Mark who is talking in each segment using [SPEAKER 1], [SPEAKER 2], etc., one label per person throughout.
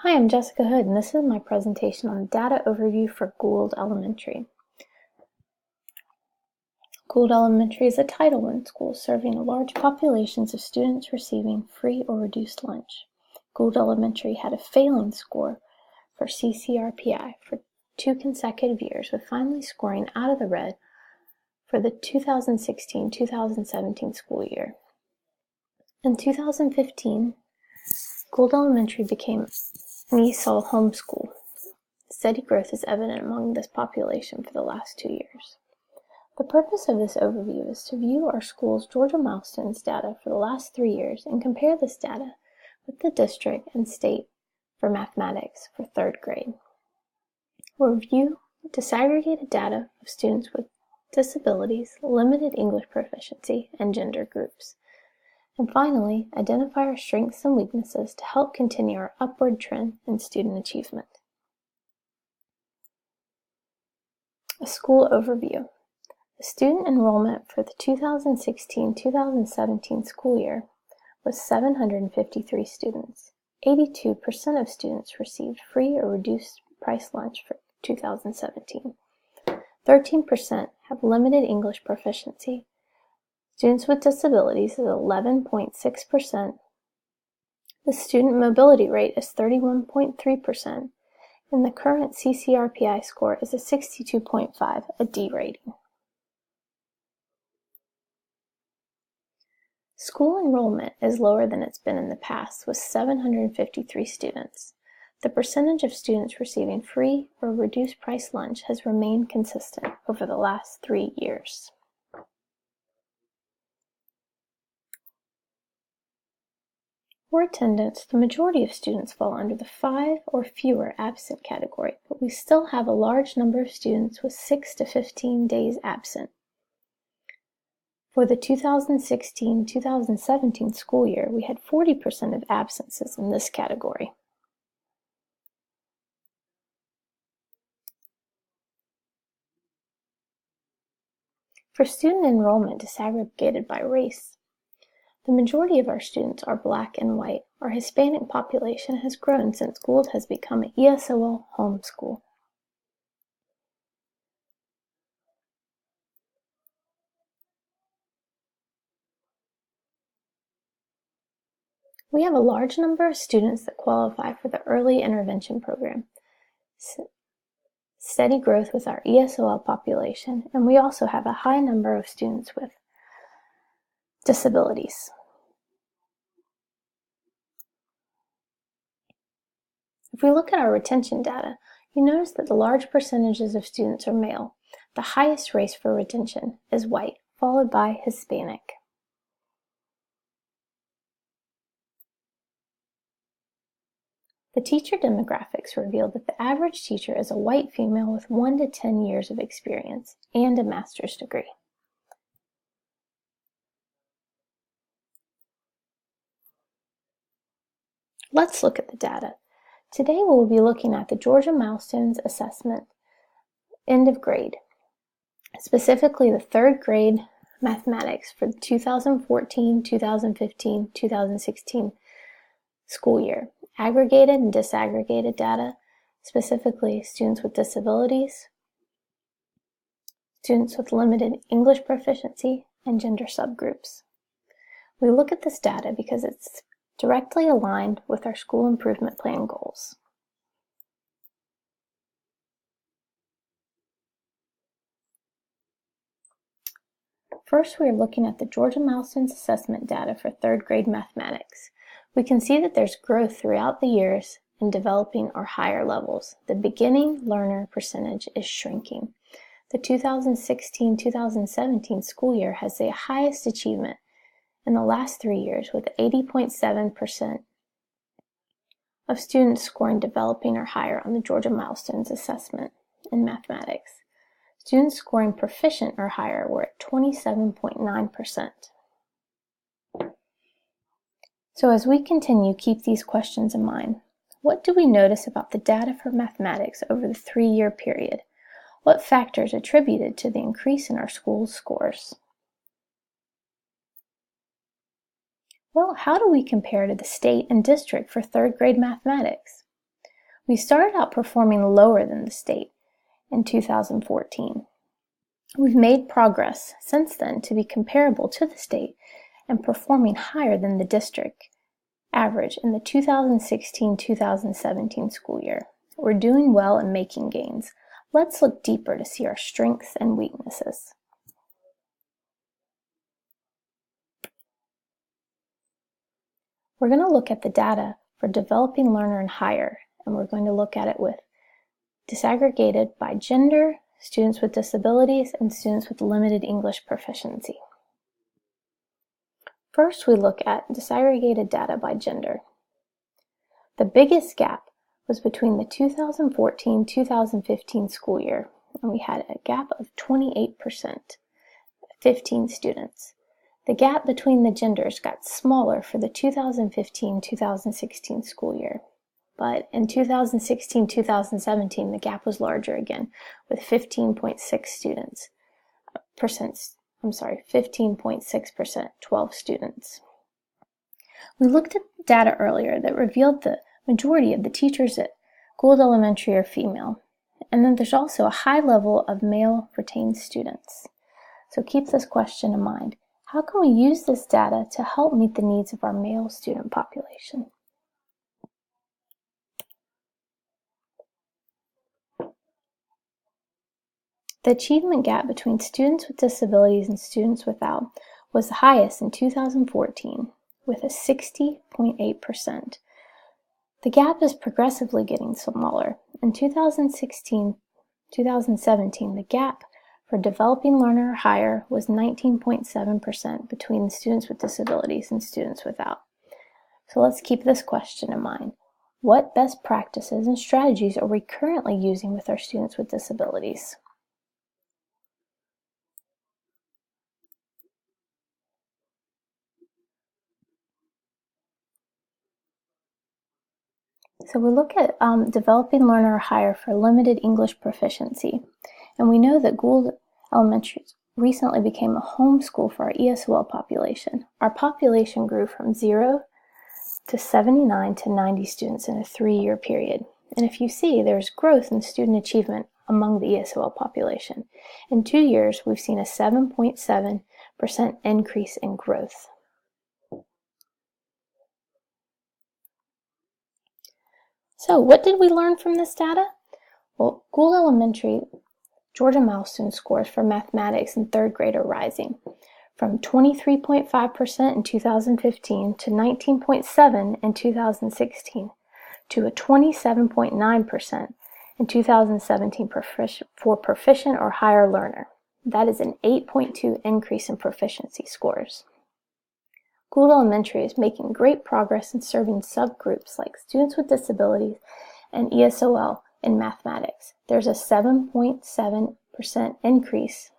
[SPEAKER 1] Hi, I'm Jessica Hood, and this is my presentation on data overview for Gould Elementary. Gould Elementary is a Title I school serving large populations of students receiving free or reduced lunch. Gould Elementary had a failing score for CCRPI for 2 consecutive years, with finally scoring out of the red for the 2016-2017 school year. In 2015, Gould Elementary became an ESOL homeschool. Steady growth is evident among this population for the last 2 years. The purpose of this overview is to view our school's Georgia milestones data for the last 3 years and compare this data with the district and state for mathematics for 3rd grade. We'll review disaggregated data of students with disabilities, limited English proficiency, and gender groups. And finally, identify our strengths and weaknesses to help continue our upward trend in student achievement. A school overview. The student enrollment for the 2016-2017 school year was 753 students. 82% of students received free or reduced price lunch for 2017. 13% have limited English proficiency. Students with disabilities is 11.6%. The student mobility rate is 31.3%. And the current CCRPI score is a 62.5, a D rating. School enrollment is lower than it's been in the past, with 753 students. The percentage of students receiving free or reduced price lunch has remained consistent over the last 3 years. For attendance, the majority of students fall under the 5 or fewer absent category, but we still have a large number of students with 6 to 15 days absent. For the 2016-2017 school year, we had 40% of absences in this category. For student enrollment disaggregated by race, the majority of our students are Black and white. Our Hispanic population has grown since Gould has become an ESOL homeschool. We have a large number of students that qualify for the early intervention program. Steady growth with our ESOL population, and we also have a high number of students with disabilities. If we look at our retention data, you notice that the large percentages of students are male. The highest race for retention is white, followed by Hispanic. The teacher demographics reveal that the average teacher is a white female with 1 to 10 years of experience and a master's degree. Let's look at the data. Today we will be looking at the Georgia Milestones Assessment end of grade, specifically the 3rd grade mathematics for the 2014, 2015, 2016 school year. Aggregated and disaggregated data, specifically students with disabilities, students with limited English proficiency, and gender subgroups. We look at this data because it's directly aligned with our school improvement plan goals. First, we are looking at the Georgia Milestones Assessment data for 3rd grade mathematics. We can see that there's growth throughout the years in developing our higher levels. The beginning learner percentage is shrinking. The 2016-2017 school year has the highest achievement in the last 3 years, with 80.7% of students scoring developing or higher on the Georgia Milestones Assessment in mathematics. Students scoring proficient or higher were at 27.9%. So as we continue, keep these questions in mind. What do we notice about the data for mathematics over the 3-year period? What factors attributed to the increase in our school's scores? Well, how do we compare to the state and district for 3rd grade mathematics? We started out performing lower than the state in 2014. We've made progress since then to be comparable to the state and performing higher than the district average in the 2016-2017 school year. We're doing well and making gains. Let's look deeper to see our strengths and weaknesses. We're going to look at the data for developing learner and higher, and we're going to look at it with disaggregated by gender, students with disabilities, and students with limited English proficiency. First, we look at disaggregated data by gender. The biggest gap was between the 2014-2015 school year, and we had a gap of 28%, 15 students. The gap between the genders got smaller for the 2015-2016 school year, but in 2016-2017 the gap was larger again, with 15.6%, 12 students. We looked at data earlier that revealed the majority of the teachers at Gould Elementary are female, and then there's also a high level of male retained students. So keep this question in mind. How can we use this data to help meet the needs of our male student population? The achievement gap between students with disabilities and students without was the highest in 2014, with a 60.8%. The gap is progressively getting smaller. In 2016-2017, the gap for developing learner or higher was 19.7% between the students with disabilities and students without. So let's keep this question in mind. What best practices and strategies are we currently using with our students with disabilities? So we look at developing learner or higher for limited English proficiency. And we know that Gould Elementary recently became a home school for our ESOL population. Our population grew from 0 to 79 to 90 students in a 3-year period. And if you see, there's growth in student achievement among the ESOL population. In 2 years, we've seen a 7.7% increase in growth. So what did we learn from this data? Well, Gould Elementary Georgia milestone scores for mathematics in 3rd grade are rising from 23.5% in 2015 to 19.7% in 2016 to a 27.9% in 2017 for proficient or higher learner. That is an 8.2 increase in proficiency scores. Gould Elementary is making great progress in serving subgroups like students with disabilities and ESOL in mathematics. There's a 7.7% increase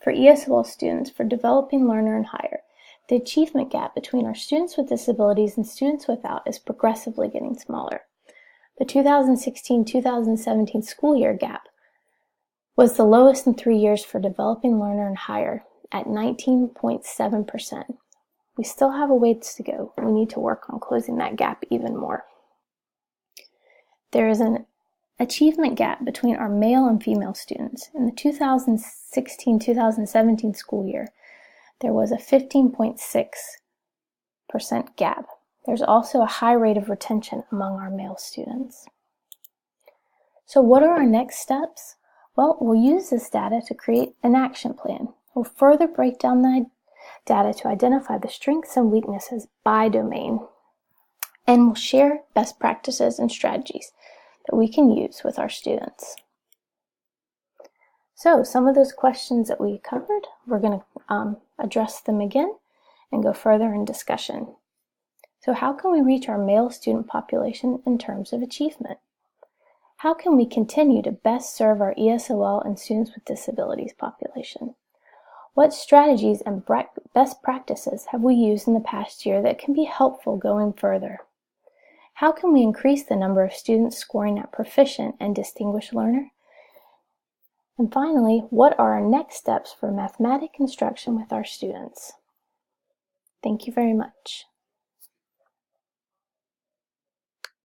[SPEAKER 1] for ESOL students for developing learner and higher. The achievement gap between our students with disabilities and students without is progressively getting smaller. The 2016-2017 school year gap was the lowest in 3 years for developing learner and higher at 19.7%. We still have a ways to go. We need to work on closing that gap even more. There is an achievement gap between our male and female students. In the 2016-2017 school year, there was a 15.6% gap. There's also a high rate of retention among our male students. So what are our next steps? Well, we'll use this data to create an action plan. We'll further break down the data to identify the strengths and weaknesses by domain. And we'll share best practices and strategies that we can use with our students. So some of those questions that we covered, we're going to address them again and go further in discussion. So how can we reach our male student population in terms of achievement? How can we continue to best serve our ESOL and students with disabilities population? What strategies and best practices have we used in the past year that can be helpful going further? How can we increase the number of students scoring at proficient and distinguished learner? And finally, what are our next steps for mathematics instruction with our students? Thank you very much.